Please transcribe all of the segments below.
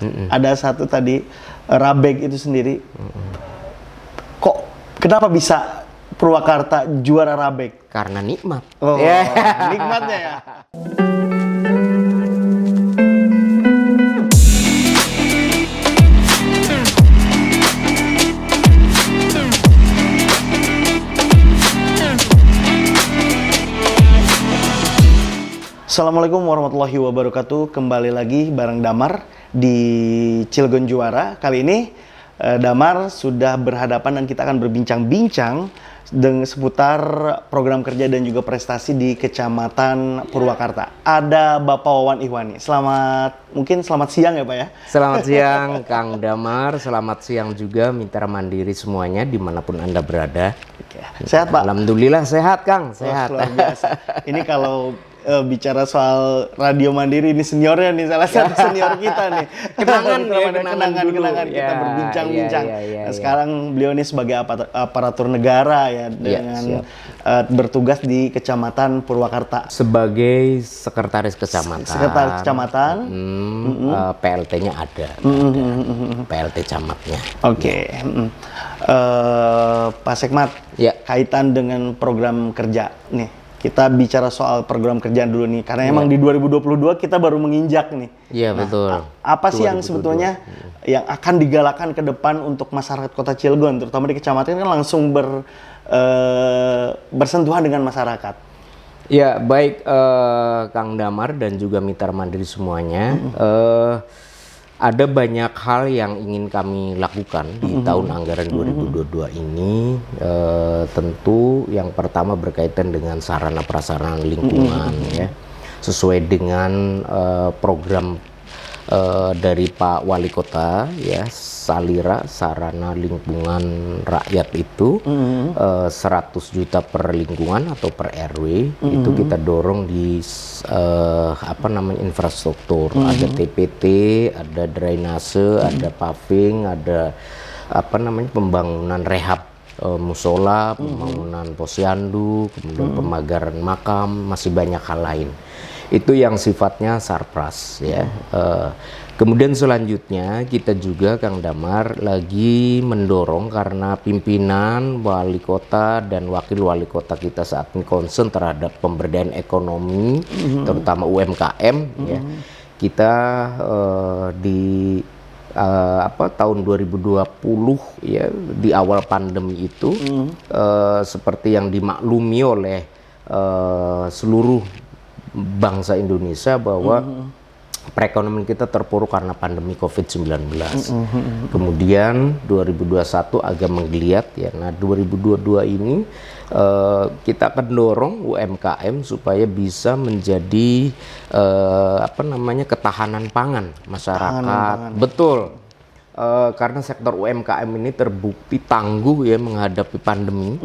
Ada satu tadi Rabek itu sendiri. Kok kenapa bisa Purwakarta juara Rabek? Karena nikmat. Oh, nikmatnya ya. Assalamualaikum warahmatullahi wabarakatuh. Kembali lagi bareng Damar di Cilegon Juara. Kali ini Damar sudah berhadapan dan kita akan berbincang-bincang dengan seputar program kerja dan juga prestasi di Kecamatan Purwakarta. Ada Bapak Wawan Ihwani. Selamat siang ya Pak ya. Selamat siang Kang Damar, selamat siang juga Mitra Mandiri semuanya dimanapun Anda berada. Oke. Sehat Pak? Alhamdulillah sehat Kang, sehat. Luar biasa. Ini kalau bicara soal Radio Mandiri, ini seniornya nih, salah satu senior kita nih. Kenangan kita berbincang-bincang. Nah, sekarang beliau ini sebagai aparatur negara ya, dengan bertugas di Kecamatan Purwakarta. Sebagai sekretaris kecamatan. Sekretaris kecamatan. PLT-nya ada. PLT camatnya. Oke. Pak Sekmat, kaitan dengan program kerja nih. Kita bicara soal program kerjaan dulu nih, karena emang di 2022 kita baru menginjak nih. Iya, betul. Apa sih 2022 yang sebetulnya yang akan digalakan ke depan untuk masyarakat Kota Cilegon, terutama di kecamatan kan langsung bersentuhan dengan masyarakat? Ya, baik Kang Damar dan juga Mitra Mandiri semuanya. Ada banyak hal yang ingin kami lakukan di tahun anggaran 2022 ini. Tentu yang pertama berkaitan dengan sarana prasarana lingkungan ya, sesuai dengan program dari Pak Wali Kota ya, Salira sarana lingkungan rakyat itu 100 juta per lingkungan atau per RW. Itu kita dorong di infrastruktur. Ada TPT, ada drainase, ada paving, ada pembangunan rehab musola, pembangunan posyandu, kemudian pemagaran makam, masih banyak hal lain. Itu yang sifatnya sarpras ya. Kemudian selanjutnya kita juga Kang Damar lagi mendorong, karena pimpinan wali kota dan wakil wali kota kita saat ini concern terhadap pemberdayaan ekonomi, terutama UMKM ya. Kita di tahun 2020 ya, di awal pandemi itu seperti yang dimaklumi oleh seluruh bangsa Indonesia bahwa perekonomian kita terpuruk karena pandemi COVID-19. Kemudian 2021 agak menggeliat ya. Nah, 2022 ini kita akan dorong UMKM supaya bisa menjadi ketahanan pangan masyarakat. Betul. Karena sektor UMKM ini terbukti tangguh ya menghadapi pandemi,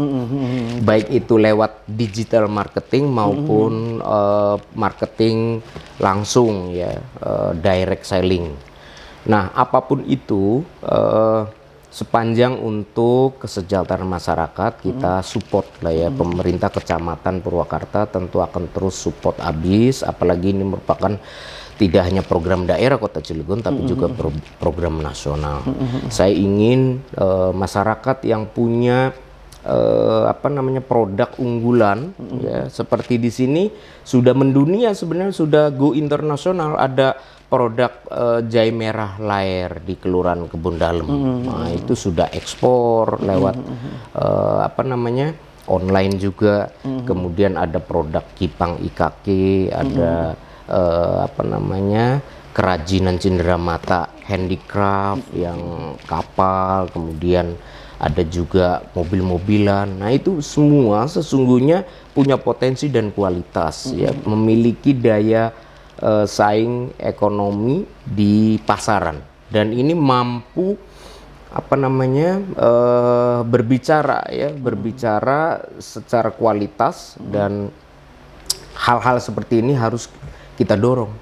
baik itu lewat digital marketing maupun marketing langsung ya, direct selling. Nah, apapun itu, sepanjang untuk kesejahteraan masyarakat kita support lah ya. Pemerintah Kecamatan Purwakarta tentu akan terus support habis, apalagi ini merupakan tidak hanya program daerah Kota Cilegon tapi juga program nasional. Saya ingin masyarakat yang punya produk unggulan ya, seperti di sini sudah mendunia, sebenarnya sudah go internasional. Ada produk jahe merah Laer di Kelurahan Kebun Dalem. Nah, itu sudah ekspor lewat online juga. Kemudian ada produk Kipang IKK, ada kerajinan cenderamata handicraft yang kapal, kemudian ada juga mobil-mobilan. Nah, itu semua sesungguhnya punya potensi dan kualitas ya, memiliki daya saing ekonomi di pasaran, dan ini mampu berbicara secara kualitas, dan hal-hal seperti ini harus kita dorong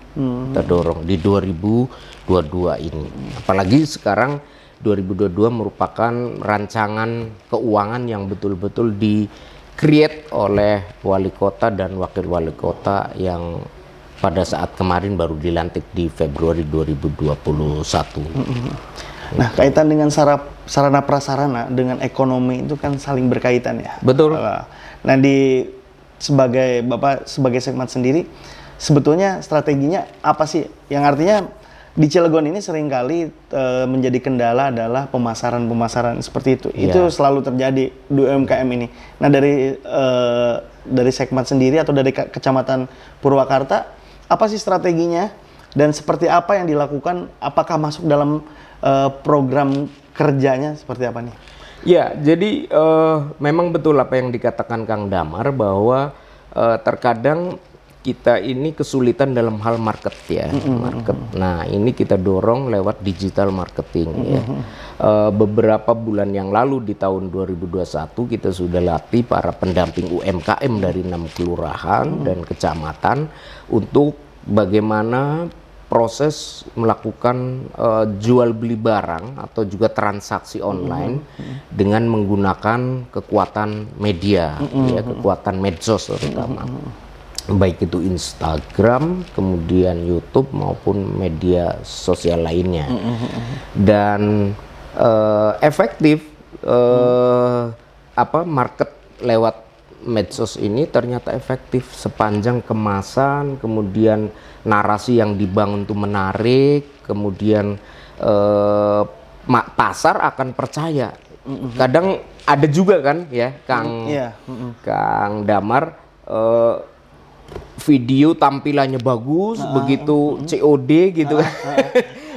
di 2022 ini. Apalagi sekarang 2022 merupakan rancangan keuangan yang betul-betul di create oleh wali kota dan wakil wali kota yang pada saat kemarin baru dilantik di Februari 2021. Nah, kaitan dengan sarana prasarana dengan ekonomi itu kan saling berkaitan ya. Betul. Nah, sebagai Bapak sebagai Sekmat sendiri, sebetulnya strateginya apa sih? Yang artinya di Cilegon ini seringkali menjadi kendala adalah pemasaran seperti itu. Iya. Itu selalu terjadi di UMKM ini. Nah, dari Sekmat sendiri atau dari Kecamatan Purwakarta, apa sih strateginya dan seperti apa yang dilakukan? Apakah masuk dalam program kerjanya seperti apa nih? Ya, jadi memang betul apa yang dikatakan Kang Damar bahwa terkadang kita ini kesulitan dalam hal market ya, market. Nah, ini kita dorong lewat digital marketing ya. Beberapa bulan yang lalu di tahun 2021 kita sudah latih para pendamping UMKM dari 6 kelurahan dan kecamatan untuk bagaimana proses melakukan jual beli barang atau juga transaksi online dengan menggunakan kekuatan media, ya, kekuatan medsos terutama. Baik itu Instagram, kemudian YouTube maupun media sosial lainnya. Dan efektif market lewat medsos ini ternyata efektif sepanjang kemasan, kemudian narasi yang dibangun itu menarik, kemudian pasar akan percaya. Kadang ada juga kan ya Kang Damar, video tampilannya bagus, begitu COD gitu kan,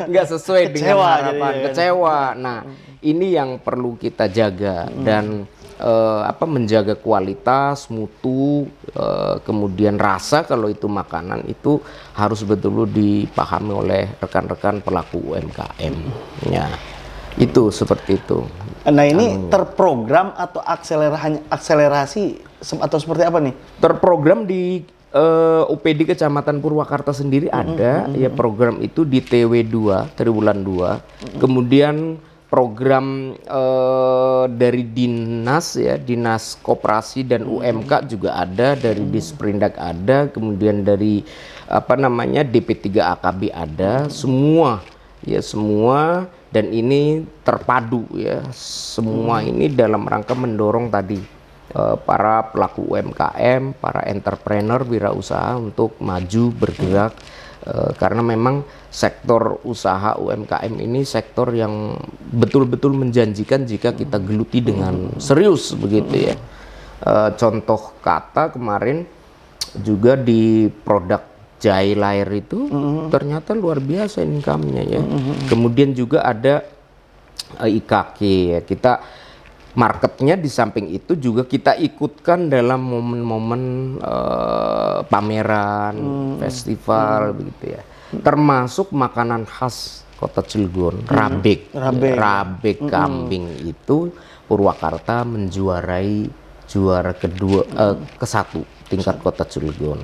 nggak sesuai dengan harapan, kecewa. Nah, ini yang perlu kita jaga dan menjaga kualitas, mutu, kemudian rasa kalau itu makanan itu harus betul-betul dipahami oleh rekan-rekan pelaku UMKM. Ya, itu seperti itu. Nah, ini terprogram atau akselerasi atau seperti apa nih? Terprogram di UPD Kecamatan Purwakarta sendiri ada ya program itu di TW2 Triwulan 2. Kemudian program dari dinas ya, Dinas Koperasi dan UMK juga ada, dari Disperindak ada, kemudian dari DP3 AKB ada, semua dan ini terpadu ya, semua ini dalam rangka mendorong tadi para pelaku UMKM, para entrepreneur wirausaha untuk maju bergerak, karena memang sektor usaha UMKM ini sektor yang betul-betul menjanjikan jika kita geluti dengan serius begitu ya. Contoh kata kemarin juga di produk Jai Lair itu ternyata luar biasa income-nya ya. Kemudian juga ada IKK ya. Kita marketnya di samping itu juga kita ikutkan dalam momen-momen pameran, festival begitu ya. Termasuk makanan khas Kota Cilegon, rabek kambing itu Purwakarta menjuarai juara ke-1 tingkat Kota Cilegon.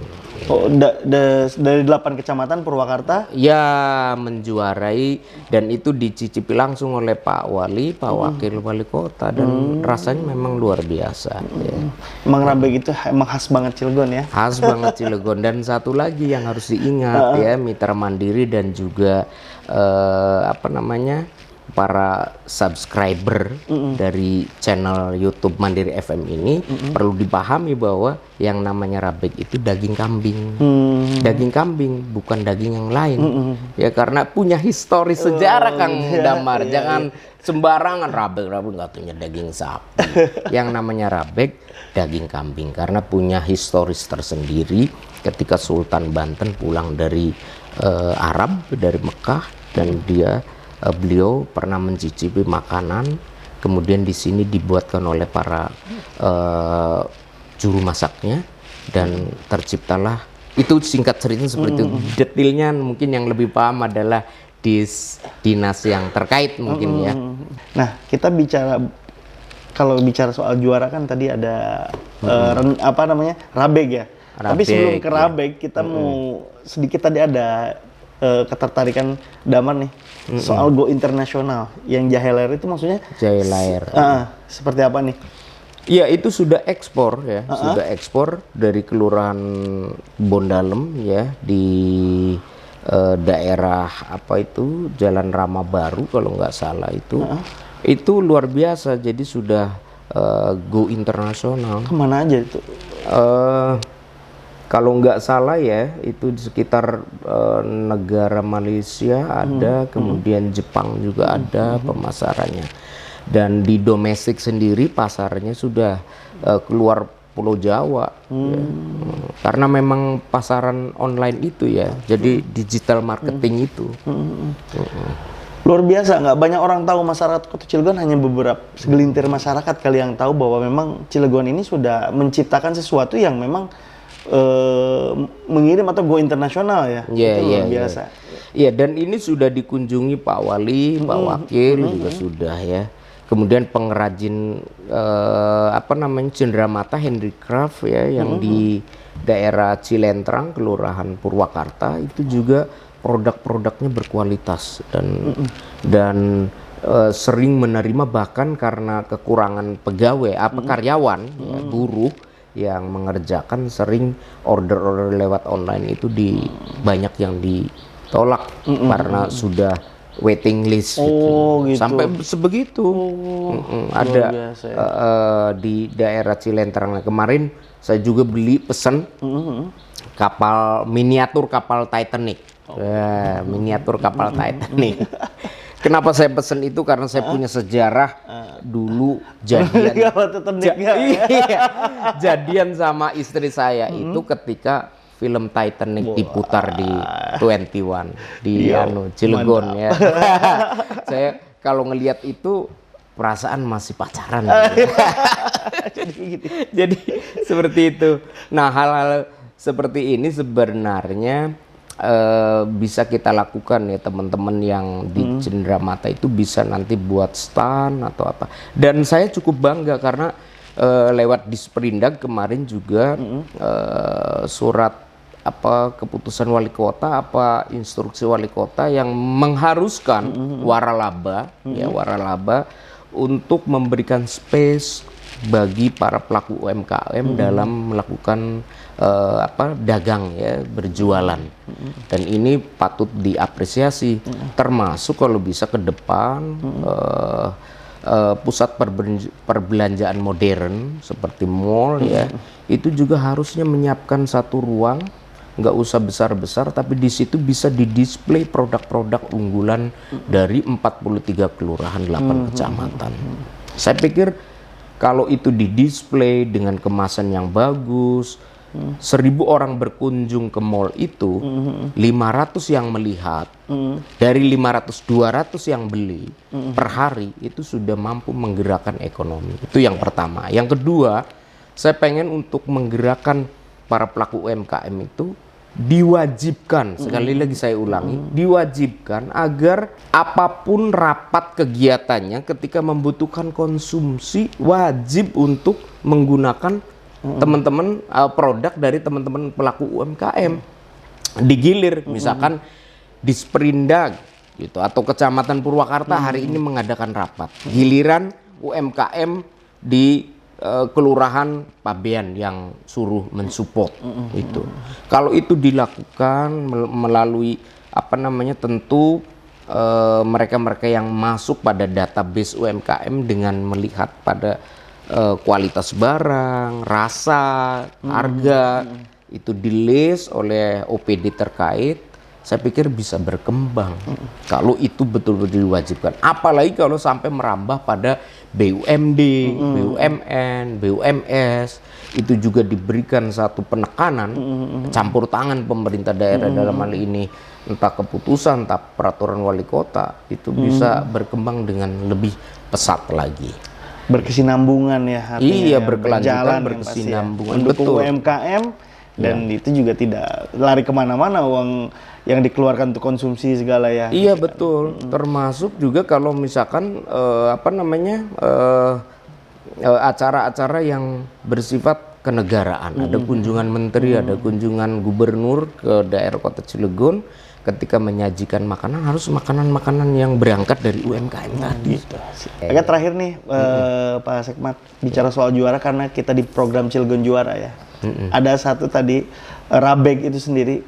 Oh, dari 8 kecamatan Purwakarta? Ya, menjuarai, dan itu dicicipi langsung oleh Pak Wali, Pak Wakil Wali Kota, dan rasanya memang luar biasa. Ya. Emang rabek itu emang khas banget Cilegon ya? Khas banget Cilegon. Dan satu lagi yang harus diingat ya, mitra mandiri dan juga para subscriber dari channel YouTube Mandiri FM ini perlu dipahami bahwa yang namanya rabek itu daging kambing. Daging kambing, bukan daging yang lain. Ya, karena punya historis sejarah Kang Damar. Jangan sembarangan rabek katanya daging sapi. Yang namanya rabek daging kambing karena punya historis tersendiri ketika Sultan Banten pulang dari Arab, dari Mekah, dan beliau pernah mencicipi makanan, kemudian di sini dibuatkan oleh para juru masaknya, dan terciptalah itu. Singkat cerita seperti itu. Detailnya mungkin yang lebih paham adalah dinas yang terkait mungkin ya. Nah, kita kalau bicara soal juara kan tadi ada rabek ya. Tapi sebelum ke rabek kita mau sedikit, tadi ada ketertarikan Damar nih soal go internasional yang Jai Lair itu maksudnya Jai Lair. Seperti apa nih? Iya, itu sudah ekspor ya, sudah ekspor dari Kelurahan Bondalem ya di daerah apa itu Jalan Rama Baru kalau nggak salah itu luar biasa. Jadi sudah go internasional. Kemana aja itu? Kalau nggak salah ya itu di sekitar negara Malaysia ada, kemudian Jepang juga ada pemasarannya. Dan di domestik sendiri pasarnya sudah keluar Pulau Jawa ya. Karena memang pasaran online itu ya, jadi digital marketing itu. Luar biasa, nggak banyak orang tahu masyarakat Kota Cilegon, hanya beberapa segelintir masyarakat kali yang tahu bahwa memang Cilegon ini sudah menciptakan sesuatu yang memang mengirim atau go internasional ya. Itu luar biasa. Iya, dan ini sudah dikunjungi Pak Wali, Pak Wakil juga sudah ya. Kemudian pengrajin cenderamata handicraft ya yang di daerah Cilentrang, Kelurahan Purwakarta itu juga produk-produknya berkualitas dan sering menerima, bahkan karena kekurangan pegawai karyawan ya, buruh yang mengerjakan, sering order-order lewat online itu banyak yang ditolak karena sudah waiting list gitu. Sampai sebegitu. Ada di daerah Cilentrang kemarin saya juga pesan kapal miniatur kapal Titanic. Miniatur kapal Titanic. Kenapa saya pesen itu? Karena saya punya sejarah dulu jadian sama istri saya itu ketika film Titanic diputar di 21 di Cilegon ya. Saya kalau ngelihat itu perasaan masih pacaran. Jadi seperti itu. Nah, hal-hal seperti ini sebenarnya bisa kita lakukan ya, teman-teman yang di Cenderamata itu bisa nanti buat stand atau apa. Dan saya cukup bangga karena lewat Disperindag kemarin juga surat keputusan wali kota instruksi wali kota yang mengharuskan waralaba waralaba untuk memberikan space bagi para pelaku UMKM dalam melakukan dagang ya, berjualan. Dan ini patut diapresiasi, termasuk kalau bisa ke depan pusat perbelanjaan modern seperti mall ya, itu juga harusnya menyiapkan satu ruang, nggak usah besar-besar, tapi di situ bisa didisplay produk-produk unggulan dari 43 kelurahan 8 kecamatan. Saya pikir kalau itu didisplay dengan kemasan yang bagus, 1.000 orang berkunjung ke mall itu, 500 yang melihat, dari 500 200 yang beli per hari, itu sudah mampu menggerakkan ekonomi. Itu yang pertama. Yang kedua, saya pengen untuk menggerakkan para pelaku UMKM itu diwajibkan, sekali lagi saya ulangi, diwajibkan agar apapun rapat kegiatannya ketika membutuhkan konsumsi, wajib untuk menggunakan teman-teman produk dari teman-teman pelaku UMKM. Digilir, misalkan Disperindag gitu atau Kecamatan Purwakarta hari ini mengadakan rapat. Giliran UMKM di kelurahan Pabean yang suruh mensupport itu. Kalau itu dilakukan melalui tentu mereka-mereka yang masuk pada database UMKM dengan melihat pada kualitas barang, rasa, harga itu di-list oleh OPD terkait. Saya pikir bisa berkembang kalau itu betul-betul diwajibkan. Apalagi kalau sampai merambah pada BUMD, BUMN, BUMS, itu juga diberikan satu penekanan, campur tangan pemerintah daerah dalam hal ini, entah keputusan, entah peraturan wali kota, itu bisa berkembang dengan lebih pesat lagi. Berkesinambungan ya, iya, ya, berkelanjutan, berkesinambungan, ya. Mendukung betul. UMKM dan itu juga tidak lari kemana-mana uang yang dikeluarkan untuk konsumsi segala ya. Iya betul, termasuk juga kalau misalkan acara-acara yang bersifat kenegaraan, ada kunjungan menteri, ada kunjungan gubernur ke daerah Kota Cilegon, ketika menyajikan makanan harus makanan-makanan yang berangkat dari UMKM tadi. Oke, terakhir nih Pak Sekmat, bicara soal juara karena kita di program Cilegon Juara ya. Ada satu tadi Rabek itu sendiri.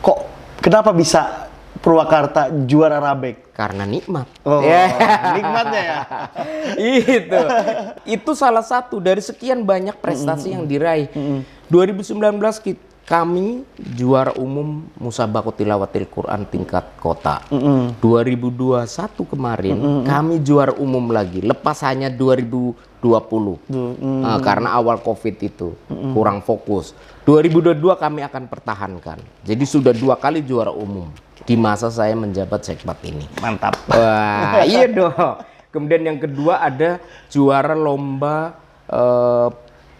Kok kenapa bisa Purwakarta juara Rabek? Karena nikmat. Oh, nikmatnya ya. Itu salah satu dari sekian banyak prestasi yang diraih. 2019 kami juara umum Musabaqah Tilawatil Quran tingkat kota. 2021 kemarin kami juara umum lagi. Lepas hanya 2020 karena awal COVID itu kurang fokus. 2022 kami akan pertahankan. Jadi sudah 2 kali juara umum di masa saya menjabat Sekmat ini. Mantap. Wah, iya dong. Kemudian yang kedua ada juara lomba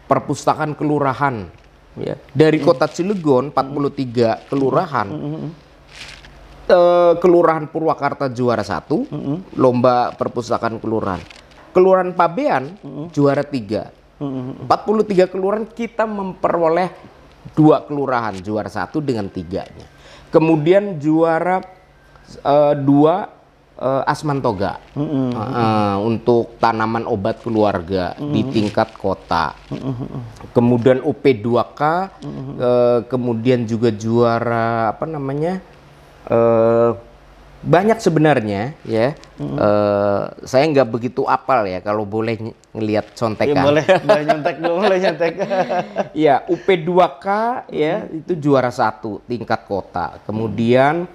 perpustakaan kelurahan. Ya. Dari kota Cilegon 43 kelurahan. Kelurahan Purwakarta juara 1, lomba perpustakaan kelurahan. Kelurahan Pabean juara 3. 43 kelurahan kita memperoleh 2 kelurahan juara 1 dengan 3-nya. Kemudian juara 2 Asmantoga untuk tanaman obat keluarga di tingkat kota. Kemudian UP2K, kemudian juga juara apa namanya? Banyak sebenarnya ya. Saya nggak begitu apal ya kalau boleh ngelihat contekan. Ya, boleh nyontek dulu, boleh nyontek. Ya, UP2K ya itu juara 1 tingkat kota. Kemudian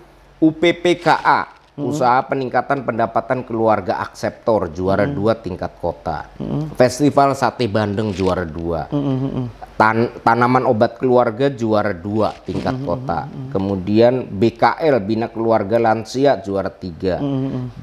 UPPKA, Usaha Peningkatan Pendapatan Keluarga Akseptor, juara 2 tingkat kota. Festival Sate Bandeng juara 2. Tanaman obat keluarga juara 2 tingkat kota. Kemudian BKL Bina Keluarga Lansia juara 3.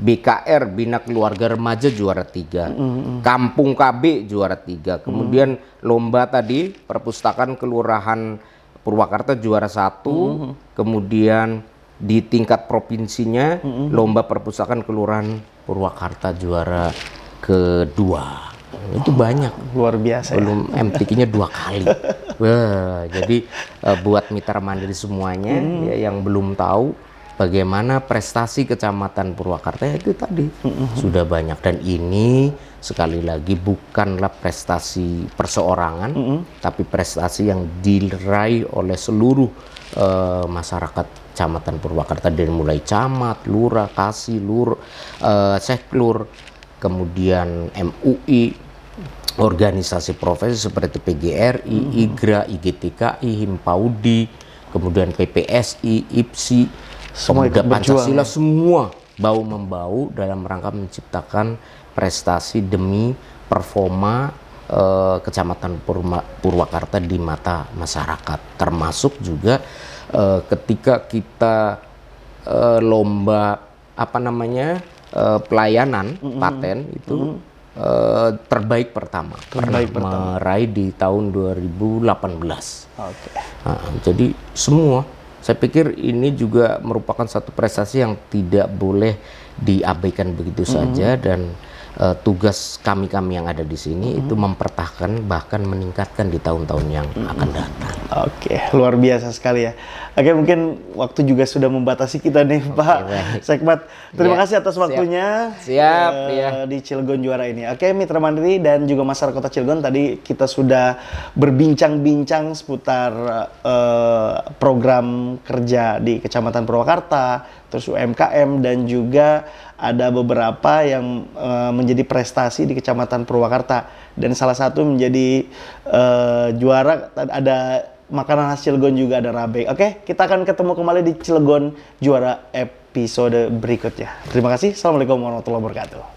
BKR Bina Keluarga Remaja juara 3. Kampung KB juara 3. Kemudian lomba tadi perpustakaan kelurahan Purwakarta juara 1. Kemudian di tingkat provinsinya lomba perpustakaan kelurahan Purwakarta juara kedua. Itu banyak, luar biasa. Belum ya? MTQ-nya 2 kali. Wah, jadi buat mitra mandiri semuanya ya, yang belum tahu bagaimana prestasi Kecamatan Purwakarta itu tadi sudah banyak, dan ini sekali lagi bukanlah prestasi perseorangan, tapi prestasi yang diraih oleh seluruh masyarakat Kecamatan Purwakarta, dari mulai camat, lurah, kasih, seklur, kemudian MUI, organisasi profesi seperti PGRI, IGRA, IGTKI, Himpaudi, kemudian PPSI, IPSI, Pemuda Pancasila, semua bau membau dalam rangka menciptakan prestasi demi performa Kecamatan Purwakarta di mata masyarakat, termasuk juga ketika kita lomba apa namanya pelayanan paten itu terbaik pertama, meraih di tahun 2018. Jadi semua, saya pikir ini juga merupakan satu prestasi yang tidak boleh diabaikan begitu saja, dan tugas kami yang ada di sini itu mempertahankan, bahkan meningkatkan di tahun-tahun yang akan datang. Oke, luar biasa sekali ya. Oke, mungkin waktu juga sudah membatasi kita nih, Pak Sekmat. Terima kasih atas waktunya. Siap. Di Cilegon Juara ini. Oke, mitra mandiri dan juga masyarakat Kota Cilegon, tadi kita sudah berbincang-bincang seputar program kerja di Kecamatan Purwakarta, terus UMKM, dan juga ada beberapa yang menjadi prestasi di Kecamatan Purwakarta, dan salah satu menjadi juara ada makanan khas Cilegon, juga ada Rabek. Oke, kita akan ketemu kembali di Cilegon Juara episode berikutnya. Terima kasih. Assalamualaikum warahmatullahi wabarakatuh.